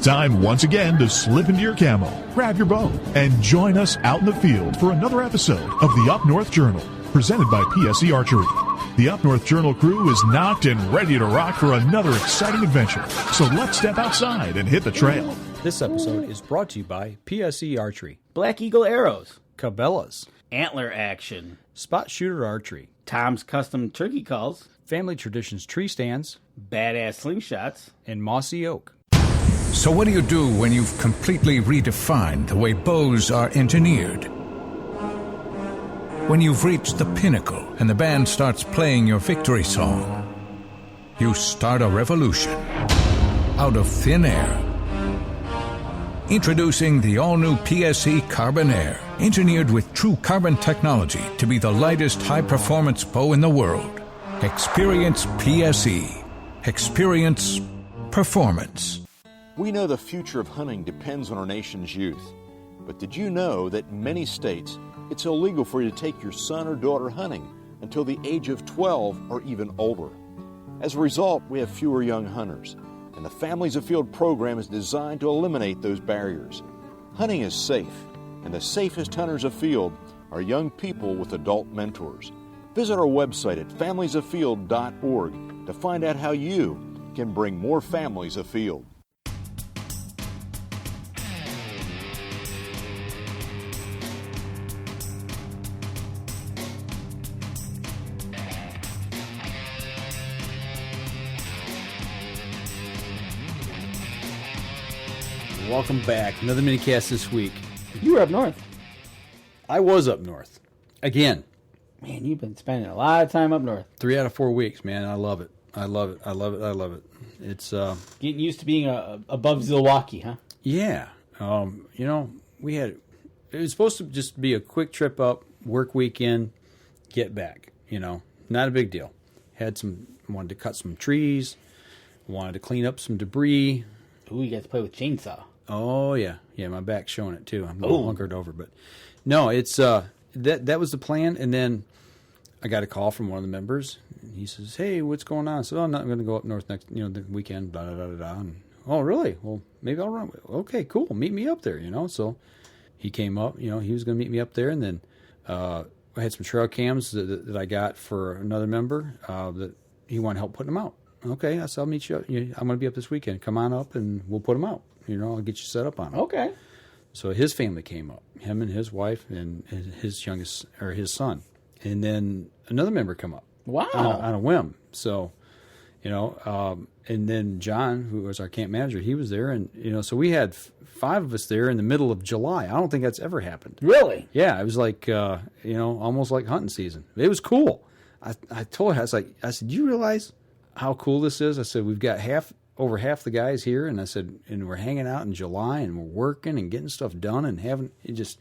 time once again to slip into your camo, grab your bow, and join us out in the field for another episode of the Up North Journal, presented by PSE Archery. The Up North Journal crew is knocked and ready to rock for another exciting adventure. So let's step outside and hit the trail. This episode is brought to you by PSE Archery, Black Eagle Arrows, Cabela's, Antler Action, Spot Shooter Archery, Tom's Custom Turkey Calls, Family Traditions Tree Stands, Badass Slingshots, and Mossy Oak. So what do you do when you've completely redefined the way bows are engineered? When you've reached the pinnacle and the band starts playing your victory song, you start a revolution out of thin air. Introducing the all-new PSE Carbon Air, engineered with true carbon technology to be the lightest high-performance bow in the world. Experience PSE. Experience performance. We know the future of hunting depends on our nation's youth. But did you know that in many states, it's illegal for you to take your son or daughter hunting until the age of 12 or even older? As a result, we have fewer young hunters, and the Families Afield program is designed to eliminate those barriers. Hunting is safe, and the safest hunters afield are young people with adult mentors. Visit our website at familiesafield.org to find out how you can bring more families afield. Welcome back. Another minicast this week. You were up north. I was up north. Again. Man, you've been spending a lot of time up north. 3 out of 4 weeks, man. I love it. I love it. I love it. I love it. It's getting used to being above Zilwaukee, huh? Yeah. It was supposed to just be a quick trip up, work weekend, get back. Not a big deal. Wanted to cut some trees, wanted to clean up some debris. Ooh, you got to play with chainsaw. Oh, yeah. Yeah, my back's showing it, too. I'm a little hunkered over. But, no, it's that was the plan. And then I got a call from one of the members. And he says, hey, what's going on? I said, I'm not going to go up north next, the weekend, da-da-da-da-da. And, oh, really? Well, maybe I'll run. Okay, cool. Meet me up there, So he came up. He was going to meet me up there. And then I had some trail cams that I got for another member that he wanted help putting them out. Okay, I said, I'll meet you. I'm going to be up this weekend. Come on up, and we'll put them out. I'll get you set up on them. Okay. So his family came up, him and his wife and his son. And then another member come up. Wow. On a whim. So, and then John, who was our camp manager, he was there. And, so we had 5 of us there in the middle of July. I don't think that's ever happened. Really? Yeah, it was like, almost like hunting season. It was cool. I told her, I said, you realize how cool this is? I said, we've got over half the guys here, and I said, and we're hanging out in July, and we're working and getting stuff done and having just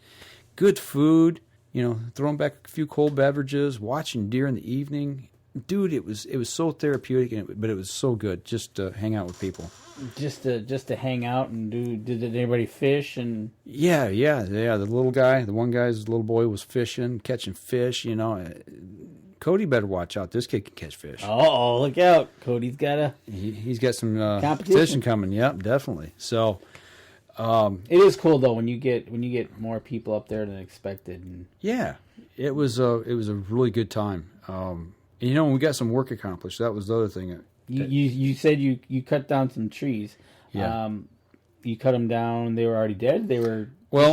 good food, throwing back a few cold beverages, watching deer in the evening. Dude, it was so therapeutic, but it was so good just to hang out with people. Just to hang out and did anybody fish? And Yeah. The one guy's little boy was fishing, catching fish, Cody better watch out. This kid can catch fish. Oh, look out. Cody's got he's got some competition coming. Yep, definitely. So it is cool though when you get more people up there than expected. And yeah, it was a really good time. And we got some work accomplished. That was the other thing. You said you cut down some trees. Yeah. You cut them down. They were already dead. They were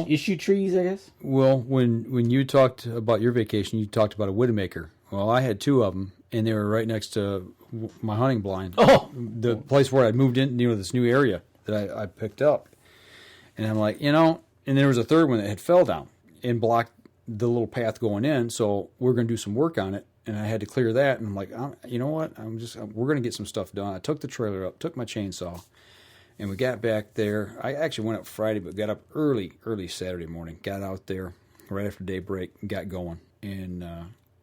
issue trees, I guess. Well, when you talked about your vacation, you talked about a widowmaker. Well, I had 2 of them, and they were right next to my hunting blind. Oh! The place where I moved in, this new area that I picked up. And I'm like, and there was a third one that had fell down and blocked the little path going in, so we're going to do some work on it. And I had to clear that, and I'm like, you know what? We're going to get some stuff done. I took the trailer up, took my chainsaw, and we got back there. I actually went up Friday, but got up early Saturday morning. Got out there right after daybreak and got going. And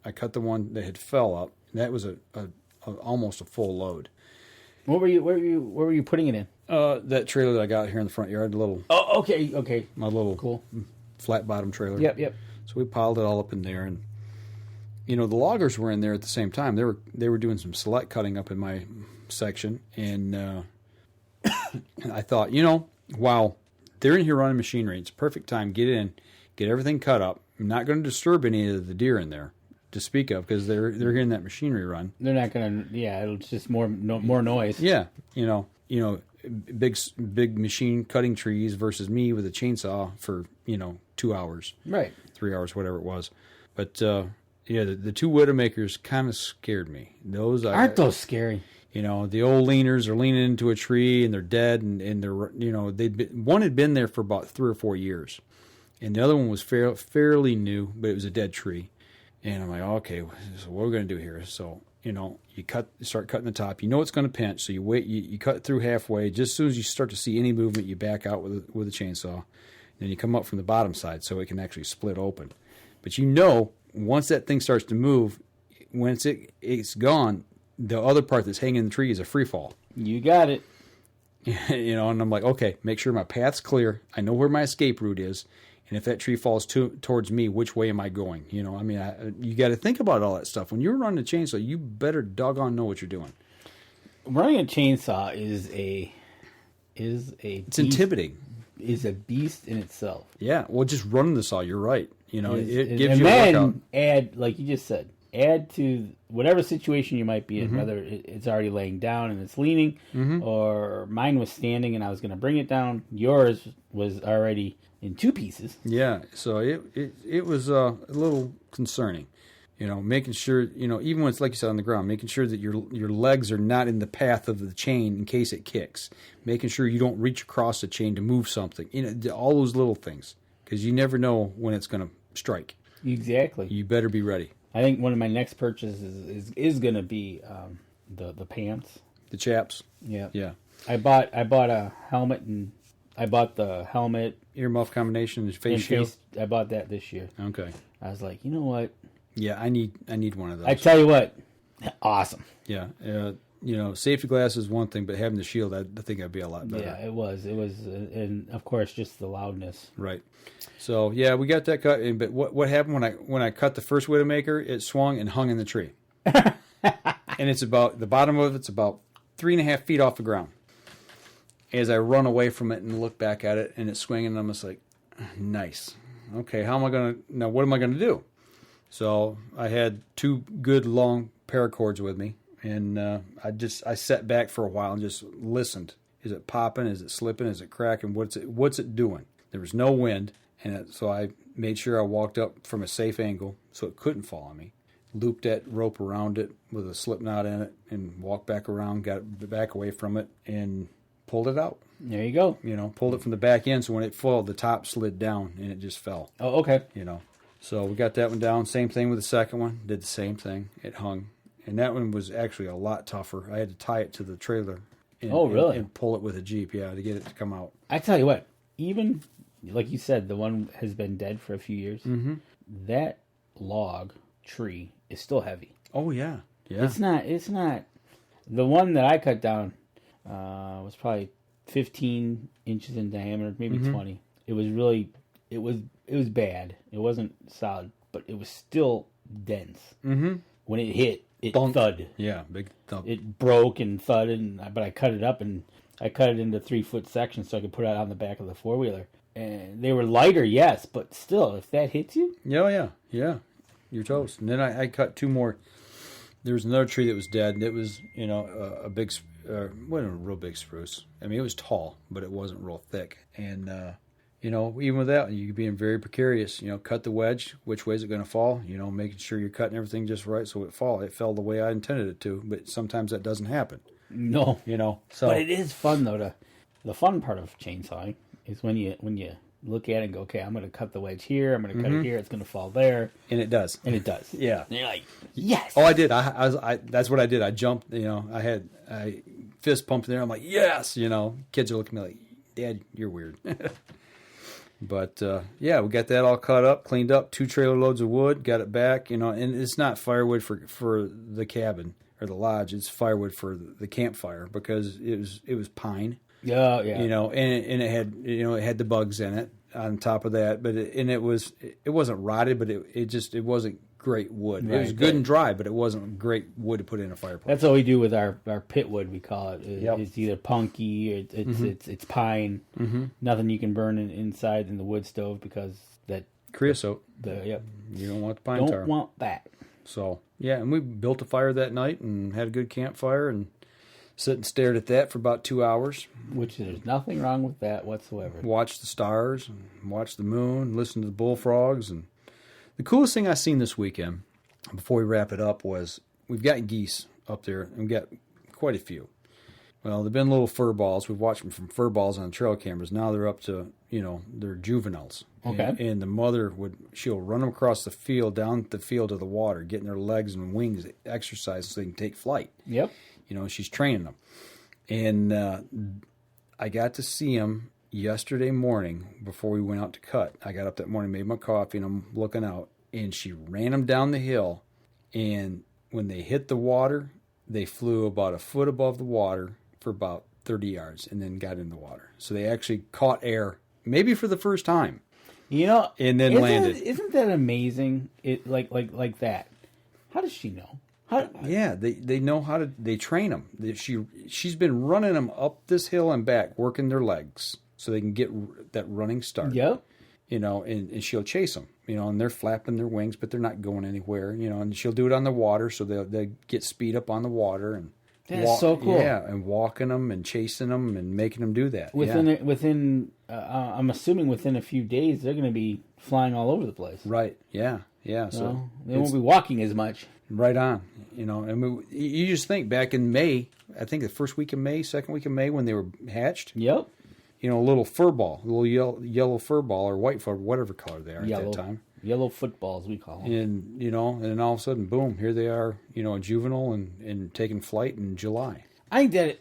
I cut the one that had fell up. That was almost a full load. Where were you putting it in? That trailer that I got here in the front yard, Oh, okay. My little cool flat bottom trailer. Yep. So we piled it all up in there, and the loggers were in there at the same time. They were doing some select cutting up in my section, and I thought, while they're in here running machinery, it's a perfect time. Get in, get everything cut up. I'm not going to disturb any of the deer in there to speak of because they're hearing that machinery run. They're not going to. Yeah, it's just more noise. Yeah, big machine cutting trees versus me with a chainsaw for 2 hours, Right. 3 hours, whatever it was. But the two Widowmakers kind of scared me. Aren't those scary? The old leaners are leaning into a tree and they're dead, and they're one had been there for about 3 or 4 years, and the other one was fairly new, but it was a dead tree. And I'm like, okay, so what are we going to do here? So you start cutting the top. It's going to pinch, so you wait. You cut it through halfway. Just as soon as you start to see any movement, you back out with a chainsaw. Then you come up from the bottom side so it can actually split open. But once that thing starts to move, once it's gone, the other part that's hanging in the tree is a free fall. You got it. And I'm like, okay, make sure my path's clear. I know where my escape route is. And if that tree falls towards me, which way am I going? You got to think about all that stuff. When you're running a chainsaw, you better doggone know what you're doing. Running a chainsaw is It's intimidating. Is a beast in itself. Yeah, well, just running the saw, you're right. It gives and you a then workout. add, like you just said, add to whatever situation you might be in, whether it's already laying down and it's leaning, or mine was standing and I was going to bring it down. Yours was already in 2 pieces. Yeah, so it was a little concerning. Making sure, even when it's like you said on the ground, making sure that your legs are not in the path of the chain in case it kicks. Making sure you don't reach across the chain to move something. All those little things, because you never know when it's going to strike. Exactly. You better be ready. I think one of my next purchases is going to be the pants. The chaps. Yeah. Yeah. I bought a helmet, and I bought the helmet. Earmuff combination, face shield. I bought that this year. Okay. I was like, you know what? Yeah, I need one of those. I tell you what, awesome. Yeah. Safety glass is one thing, but having the shield, I think that'd be a lot better. Yeah, it was, and of course, just the loudness. Right. So yeah, we got that cut. But what happened when I cut the first Widowmaker? It swung and hung in the tree, and it's about the bottom of it's about 3.5 feet off the ground. As I run away from it and look back at it, and it's swinging, and I'm just like, nice. Okay, what am I gonna do? So I had 2 good long paracords with me, and I sat back for a while and just listened. Is it popping? Is it slipping? Is it cracking? What's it doing? There was no wind, and so I made sure I walked up from a safe angle so it couldn't fall on me. Looped that rope around it with a slip knot in it, and walked back around, got it back away from it, and pulled it out. There you go. Pulled it from the back end, so when it fell, the top slid down, and it just fell. Oh, okay. So we got that one down. Same thing with the second one. Did the same thing. It hung. And that one was actually a lot tougher. I had to tie it to the trailer. Really? And pull it with a Jeep, to get it to come out. I tell you what, even, like you said, the one has been dead for a few years. Mm-hmm. That log tree is still heavy. Oh, yeah. Yeah. It's not. The one that I cut down was probably 15 inches in diameter, maybe 20. It was really... It was bad. It wasn't solid, but it was still dense. Mm-hmm. When it hit, it thud. Yeah, big thump. It broke and thudded, but I cut it up, and I cut it into 3-foot sections so I could put it on the back of the 4-wheeler. And they were lighter, yes, but still, if that hits you... Yeah. You're toast. And then I cut 2 more. There was another tree that was dead, and it was, a big... wasn't a real big spruce. I mean, it was tall, but it wasn't real thick. And... even with that, you're being very precarious. Cut the wedge. Which way is it going to fall? Making sure you're cutting everything just right so it fall. It fell the way I intended it to, but sometimes that doesn't happen. No. So. But it is fun, though. The fun part of chainsawing is when you look at it and go, okay, I'm going to cut the wedge here. I'm going to cut it here. It's going to fall there. And it does. Yeah. And you're like, yes. Oh, I did. I that's what I did. I jumped. I fist pumped there. I'm like, yes. Kids are looking at me like, Dad, you're weird. But, we got that all cut up, cleaned up, 2 trailer loads of wood, got it back, and it's not firewood for the cabin or the lodge. It's firewood for the campfire because it was pine. Yeah. And it had, it had the bugs in it. on top of that, but it wasn't rotted, but it wasn't great wood. Right. It was good and dry, but it wasn't great wood to put in a fireplace. That's what we do with our pit wood. We call it. Yep. It's either punky or it's pine. Mm-hmm. Nothing you can burn inside in the wood stove because that creosote. Yep. You don't want the pine tar. Don't want that. So yeah, and we built a fire that night and had a good campfire and sit and stared at that for about 2 hours. Which there's nothing wrong with that whatsoever. Watched the stars and watched the moon, listened to the bullfrogs. And the coolest thing I seen this weekend, before we wrap it up, was we've got geese up there, and we've got quite a few. Well, they've been little fur balls. We've watched them from fur balls on trail cameras. Now they're up to, they're juveniles. Okay. And the mother she'll run them across the field, down the field to the water, getting their legs and wings exercised so they can take flight. Yep. She's training them. And I got to see them yesterday morning before we went out to cut. I got up that morning, made my coffee, and I'm looking out. And she ran them down the hill. And when they hit the water, they flew about a foot above the water for about 30 yards and then got in the water. So they actually caught air, maybe for the first time. And then landed. Isn't that amazing? It like that. How does she know? Yeah, they know how to. They train them. She's been running them up this hill and back, working their legs so they can get that running start. Yep. And she'll chase them. And they're flapping their wings, but they're not going anywhere. And she'll do it on the water, so they'll get speed up on the water and. That's so cool. Yeah, and walking them and chasing them and making them do that. I'm assuming within a few days they're going to be flying all over the place. Right. Yeah. Yeah. So they won't be walking as much. Right on. And you just think back in May, I think the first week of May, second week of May when they were hatched. Yep. A little fur ball, a little yellow fur ball or white fur, whatever color they are at that time. Yellow footballs, we call them. And, and then all of a sudden, boom, here they are, a juvenile and taking flight in July. I think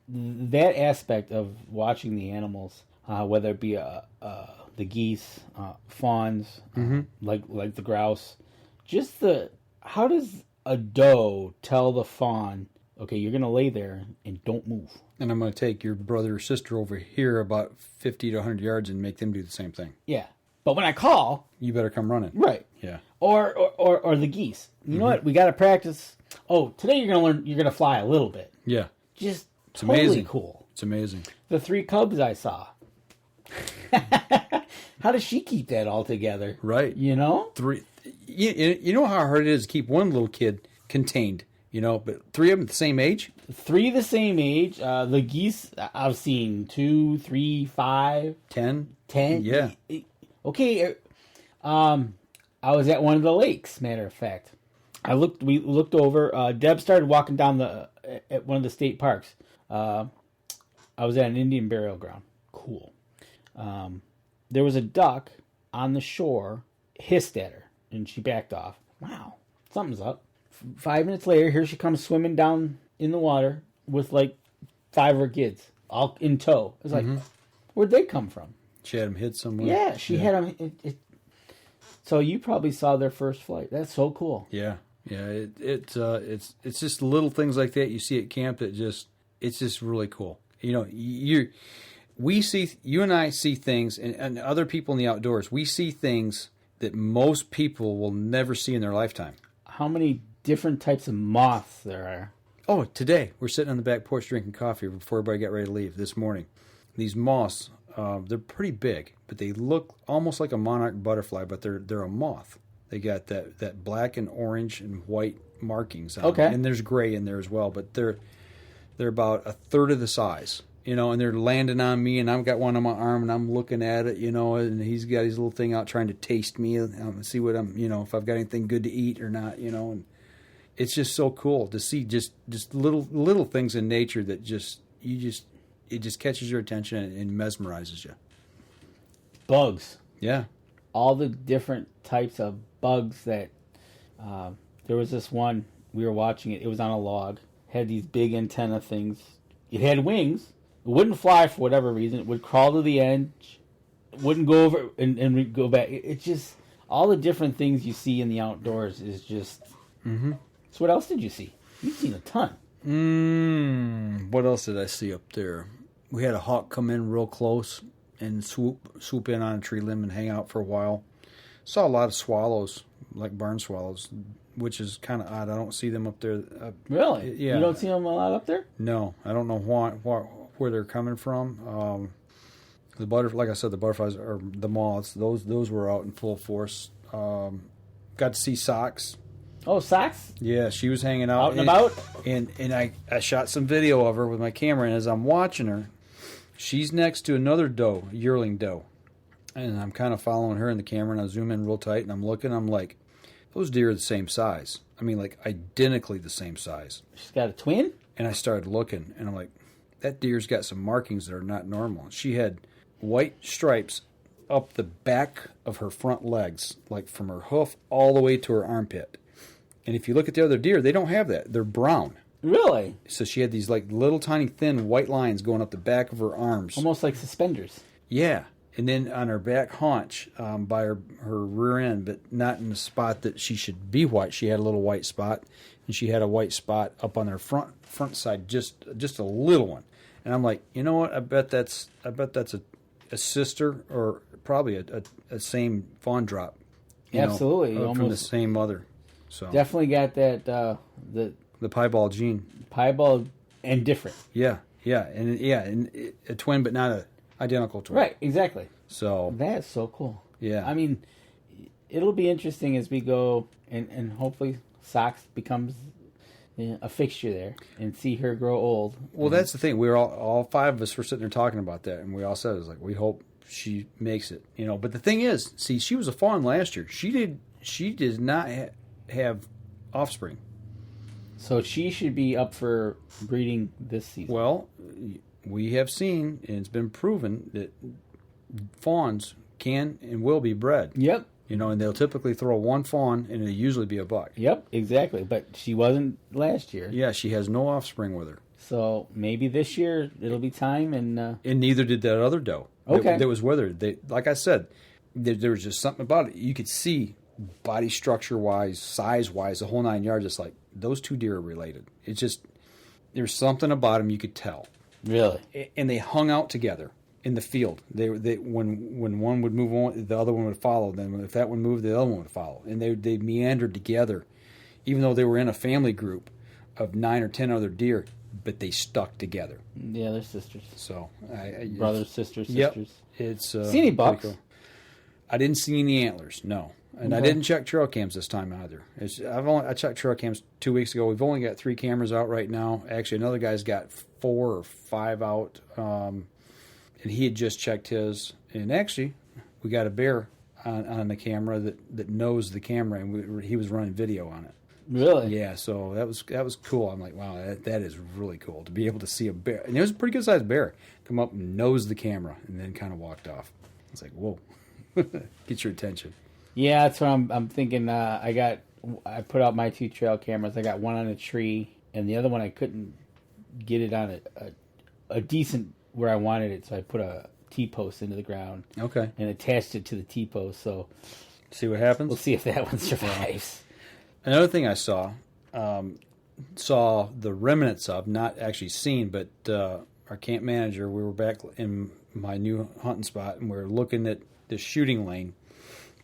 that aspect of watching the animals, whether it be the geese, fawns, like the grouse, just how does a doe tell the fawn, okay, you're going to lay there and don't move? And I'm going to take your brother or sister over here about 50 to 100 yards and make them do the same thing. Yeah. But when I call... You better come running. Right. Yeah. Or the geese. You know what? We got to practice. Oh, today you're going to learn, you're going to fly a little bit. Yeah. It's totally amazing. Cool. It's amazing. The 3 cubs I saw. How does she keep that all together? Right. 3. You know how hard it is to keep one little kid contained, but 3 of them the same age? 3 the same age. The geese, I've seen 2, 3, 5. 10. Yeah. Okay. I was at one of the lakes, matter of fact. We looked over. Deb started walking down at one of the state parks. I was at an Indian burial ground. Cool. There was a duck on the shore, hissed at her, and she backed off. Wow, something's up. 5 minutes later, here she comes swimming down in the water with like 5 of her kids, all in tow. It's like, where'd they come from? She had them hid somewhere. Yeah, she had them. So you probably saw their first flight. That's so cool. Yeah. It's just little things like that you see at camp that it's just really cool. You and I see things, and other people in the outdoors, we see things that most people will never see in their lifetime. How many different types of moths there are? Oh, today we're sitting on the back porch drinking coffee before everybody got ready to leave this morning. These moths. They're pretty big, but they look almost like a monarch butterfly, but they're a moth. They got that black and orange and white markings on them. And there's gray in there as well, but they're about a third of the size, and they're landing on me, and I've got one on my arm, and I'm looking at it, and he's got his little thing out trying to taste me and see what I'm, if I've got anything good to eat or not, and it's just so cool to see just little things in nature that it just catches your attention and mesmerizes you. Bugs. Yeah. All the different types of bugs that... there was this one, we were watching it. It was on a log. Had these big antenna things. It had wings. It wouldn't fly for whatever reason. It would crawl to the edge. It wouldn't go over and go back. It's just... All the different things you see in the outdoors is just... Mm-hmm. So what else did you see? You've seen a ton. What else did I see up there? We had a hawk come in real close, and swoop in on a tree limb and hang out for a while. Saw a lot of swallows, like barn swallows, which is kind of odd. I don't see them up there. Really? Yeah. You don't see them a lot up there? No, I don't know where they're coming from. The like I said, the butterflies or the moths. Those were out in full force. Got to see Socks. Oh, Socks? Yeah, she was hanging out and about. And I shot some video of her with my camera. And as I'm watching her, she's next to another doe, yearling doe. And I'm kind of following her in the camera, and I zoom in real tight, and I'm looking. I'm like, those deer are the same size. I mean, like, identically the same size. She's got a twin? And I started looking, and I'm like, that deer's got some markings that are not normal. She had white stripes up the back of her front legs, like from her hoof all the way to her armpit. And if you look at the other deer, they don't have that. They're brown. Really? So she had these, like, little tiny thin white lines going up the back of her arms. Almost like suspenders. Yeah. And then on her back haunch, by her rear end, but not in the spot that she should be white. She had a little white spot, and she had a white spot up on her front side, just a little one. And I'm like, you know what? I bet that's a sister, or probably a same fawn drop. Absolutely, from the same mother. So definitely got that the piebald gene. Piebald and different. Yeah, and a twin, but not a identical twin. Right, exactly. So that's so cool. Yeah. I mean, it'll be interesting as we go, and hopefully Socks becomes a fixture there, and see her grow old. Well, that's the thing. We were all five of us were sitting there talking about that, and we all said, it was like, we hope she makes it. But the thing is, see, she was a fawn last year. She did not have offspring. So she should be up for breeding this season. Well, we have seen, and it's been proven, that fawns can and will be bred. Yep. And they'll typically throw one fawn, and it'll usually be a buck. Yep, exactly. But she wasn't last year. Yeah, she has no offspring with her. So maybe this year it'll be time, and neither did that other doe. Okay. That was with her. Like I said, there was just something about it. You could see body structure-wise, size-wise, the whole 9 yards. It's like, those two deer are related. It's just, there's something about them you could tell. Really? And they hung out together in the field. They when one would move on, the other one would follow. Then if that one moved, the other one would follow. And they meandered together, even though they were in a family group of 9 or 10 other deer, but they stuck together. Yeah, they're sisters. So brothers, sisters, yep, sisters. It's see any bucks? Cool. I didn't see any antlers. No. And I didn't check trail cams this time either. I checked trail cams 2 weeks ago. We've only got 3 cameras out right now. Actually, another guy's got 4 or 5 out, and he had just checked his. And actually, we got a bear on the camera that knows the camera, and he was running video on it. Really? Yeah. So that was cool. I'm like, wow, that is really cool to be able to see a bear, and it was a pretty good sized bear, come up and nose the camera, and then kind of walked off. It's like, whoa, get your attention. Yeah, that's what I'm thinking. I put out my 2 trail cameras. I got one on a tree, and the other one I couldn't get it on a decent where I wanted it, so I put a T-post into the ground. Okay. And attached it to the T-post. So see what happens. We'll see if that one survives. Another thing I saw the remnants of, not actually seen, but our camp manager. We were back in my new hunting spot, and we were looking at the shooting lane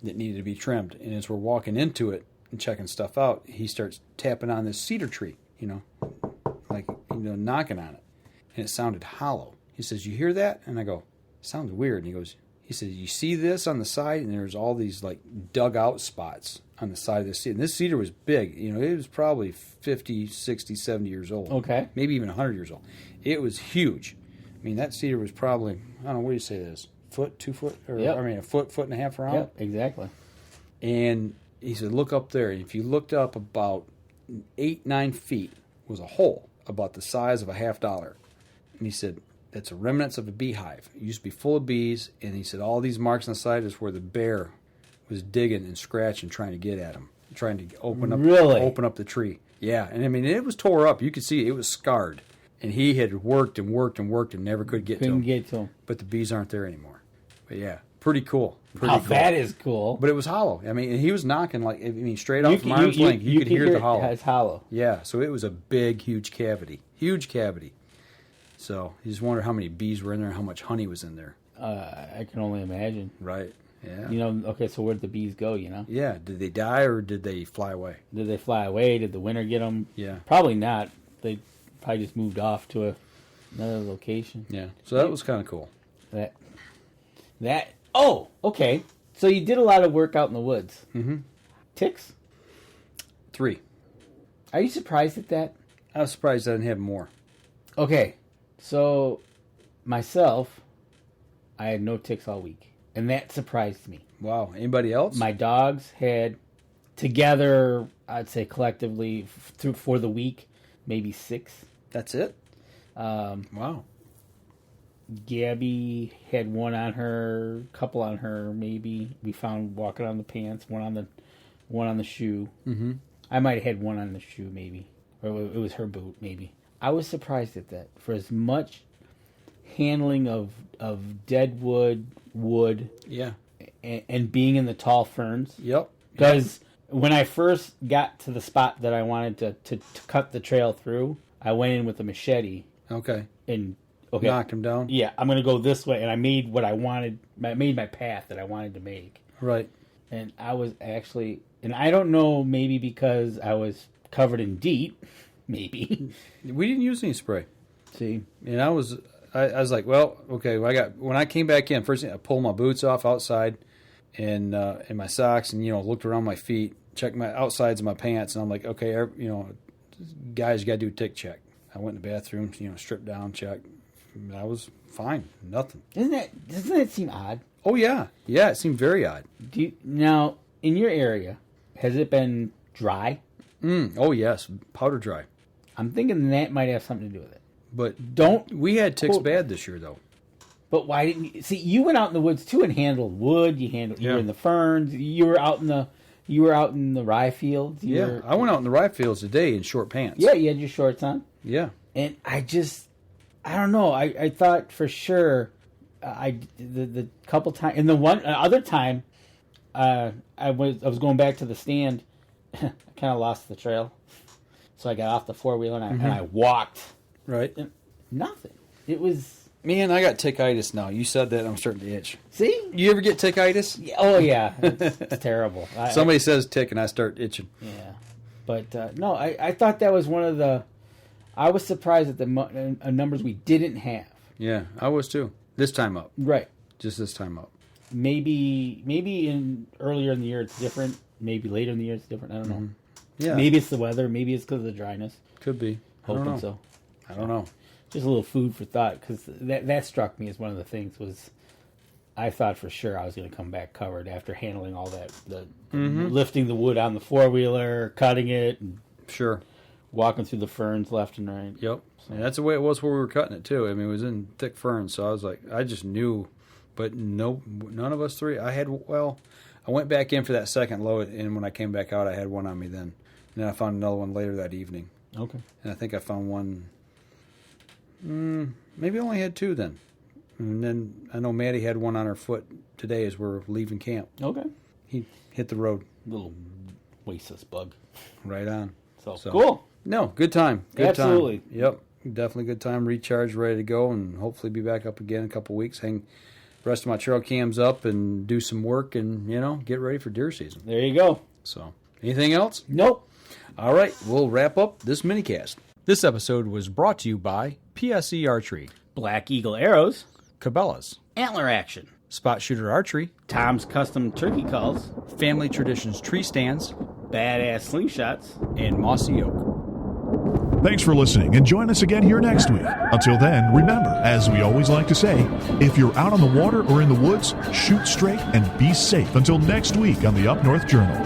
that needed to be trimmed. And as we're walking into it and checking stuff out, he starts tapping on this cedar tree, knocking on it. And it sounded hollow. He says, "You hear that?" And I go, "Sounds weird." And he says, "You see this on the side?" And there's all these like dug out spots on the side of this cedar. And this cedar was big. It was probably 50, 60, 70 years old. Okay. Maybe even 100 years old. It was huge. I mean, that cedar was probably, I don't know, what do you say this? Foot, 2 foot, or yep. I mean, a foot and a half around. Yep, exactly. And he said, "Look up there." And if you looked up about 8-9 feet, was a hole about the size of a $50. And he said, "That's a remnants of a beehive. It used to be full of bees." And he said, all these marks on the side is where the bear was digging and scratching, trying to get at him, trying to open up the tree. Yeah, and I mean, it was tore up. You could see it was scarred. And he had worked and worked and worked and never could get to him. But the bees aren't there anymore. But yeah, pretty cool. That is cool. But it was hollow. I mean, and he was knocking straight off from arm's length. You could hear the hollow. It's hollow. Yeah, so it was a big, huge cavity. Huge cavity. So you just wonder how many bees were in there and how much honey was in there. I can only imagine. Right. Yeah. You know, okay, so where'd the bees go, you know? Yeah. Did they die or did they fly away? Did they fly away? Did the winter get them? Yeah. Probably not. They probably just moved off to another location. Yeah. So that was kind of cool. Oh, okay. So you did a lot of work out in the woods. Mm-hmm. Ticks? 3. Are you surprised at that? I was surprised I didn't have more. Okay. So, myself, I had no ticks all week. And that surprised me. Wow. Anybody else? My dogs had, together, I'd say collectively, for the week, maybe 6. That's it? Wow. Gabby had one on her, couple on her, maybe. We found walking on the pants, one on the shoe. Mm-hmm. I might have had one on the shoe, maybe. Or it was her boot, maybe. I was surprised at that. For as much handling of dead wood, Yeah. and being in the tall ferns. Yep. Because when I first got to the spot that I wanted to cut the trail through, I went in with a machete. Okay. And knocked him down? Yeah, I'm going to go this way. And I made what I wanted. I made my path that I wanted to make. Right. And I was actually... And I don't know, maybe because I was covered in DEET, maybe. We didn't use any spray. See? And I was like, well, okay. When I came back in, first thing I pulled my boots off outside and my socks, and looked around my feet, checked my outsides of my pants, and I'm like, okay, guys, you got to do a tick check. I went in the bathroom, stripped down, checked. I was fine, nothing. Doesn't that seem odd? Oh yeah, it seemed very odd. Now in your area, has it been dry? Oh yes, powder dry. I'm thinking that might have something to do with it. But we had ticks bad this year though. But why didn't you see? You went out in the woods too and handled wood. You were in the ferns. You were out in the rye fields. I went out in the rye fields today in short pants. Yeah, you had your shorts on. Yeah, and I don't know. I thought for sure. The couple times, and the one other time, I was going back to the stand. I kind of lost the trail, so I got off the 4-wheeler and I walked. Right. And nothing. It was. Man, I got tickitis now. You said that, I'm starting to itch. See? You ever get tickitis? Oh yeah, it's terrible. Somebody says tick, and I start itching. Yeah, but no, I thought that was one of the. I was surprised at the numbers we didn't have. Yeah, I was too. This time up. Right. Just this time up. Maybe earlier in the year it's different. Maybe later in the year it's different. I don't know. Yeah. Maybe it's the weather. Maybe it's because of the dryness. Could be. Hoping so. I don't know. Just a little food for thought, because that struck me as one of the things was I thought for sure I was going to come back covered after handling all that, lifting the wood on the 4-wheeler, cutting it, and sure, walking through the ferns left and right. Yep. And that's the way it was where we were cutting it, too. I mean, it was in thick ferns, so I was like, I just knew. But none of us three. I went back in for that second load, and when I came back out, I had one on me then. And then I found another one later that evening. Okay. And I think I found one, maybe I only had 2 then. And then I know Maddie had one on her foot today as we're leaving camp. Okay. He hit the road. Little wasteless bug. Right on. So cool. No, good time. Good Absolutely. Time. Yep. Definitely good time. Recharge, ready to go, and hopefully be back up again in a couple weeks. Hang the rest of my trail cams up and do some work and, get ready for deer season. There you go. So, anything else? Nope. All right, we'll wrap up this minicast. This episode was brought to you by PSE Archery, Black Eagle Arrows, Cabela's, Antler Action, Spot Shooter Archery, Tom's Custom Turkey Calls, Family Traditions Tree Stands, Badass Slingshots, and Mossy Oak. Thanks for listening, and join us again here next week. Until then, remember, as we always like to say, if you're out on the water or in the woods, shoot straight and be safe. Until next week on the Up North Journal.